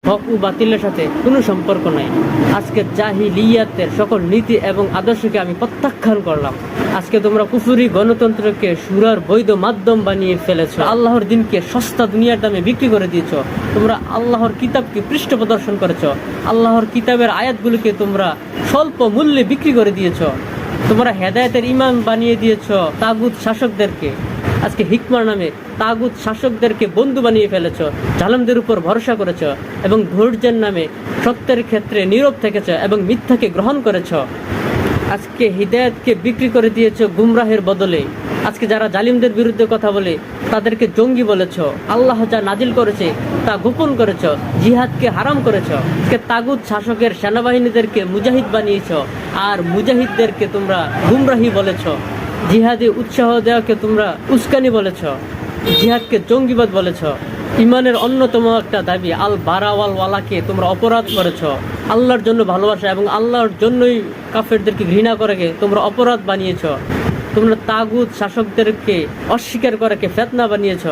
হক ও বাতিলের সাথে কোনো সম্পর্ক নাই। আজকে জাহিলিয়াতের সকল নীতি এবং আদর্শকে আমি প্রত্যাখ্যান করলাম। আজকে তোমরা কুফরি গণতন্ত্রকে সুরার বৈধ মাধ্যম বানিয়ে ফেলেছ। আল্লাহর দিনকে সস্তা দুনিয়ার দামে বিক্রি করে দিয়েছ। তোমরা আল্লাহর কিতাবকে পৃষ্ঠ প্রদর্শন করেছ। আল্লাহর কিতাবের আয়াতগুলোকে তোমরা স্বল্প মূল্যে বিক্রি করে দিয়েছ। তোমরা হেদায়েতের ইমাম বানিয়ে দিয়েছ তাগুত শাসকদেরকে। আজকে হিকমার নামে তাগুত শাসকদেরকে বন্ধু বানিয়ে ফেলেছ, জালেমদের উপর ভরসা করেছ এবং ধৈর্যের নামে সত্যের ক্ষেত্রে নীরব থেকেছ এবং মিথ্যাকে গ্রহণ করেছ। আজকে হিদায়াতকে বিক্রি করে দিয়েছ গুমরাহের বদলে। আজকে যারা জালিমদের বিরুদ্ধে কথা বলে তাদেরকে জঙ্গি বলেছ। আল্লাহ যা নাজিল করেছে তা গোপন করেছ, জিহাদকে হারাম করেছ। আজকে তাগুত শাসকের সেনাবাহিনীদেরকে মুজাহিদ বানিয়েছ আর মুজাহিদদেরকে তোমরা গুমরাহি বলেছ। জিহাদে উৎসাহ দেওয়াকে তোমরা উস্কানি বলেছ, জিহাদকে জঙ্গিবাদ বলেছ। ইমানের অন্যতম একটা দাবি আল বারাওয়াল ওয়ালাকে তোমরা অপরাধ করেছ। আল্লাহর জন্য ভালোবাসা এবং আল্লাহর জন্যই কাফেরদেরকে ঘৃণা করাকে তোমরা অপরাধ বানিয়েছ। তোমরা তাগুত শাসকদেরকে অস্বীকার করাকে ফিতনা বানিয়েছ।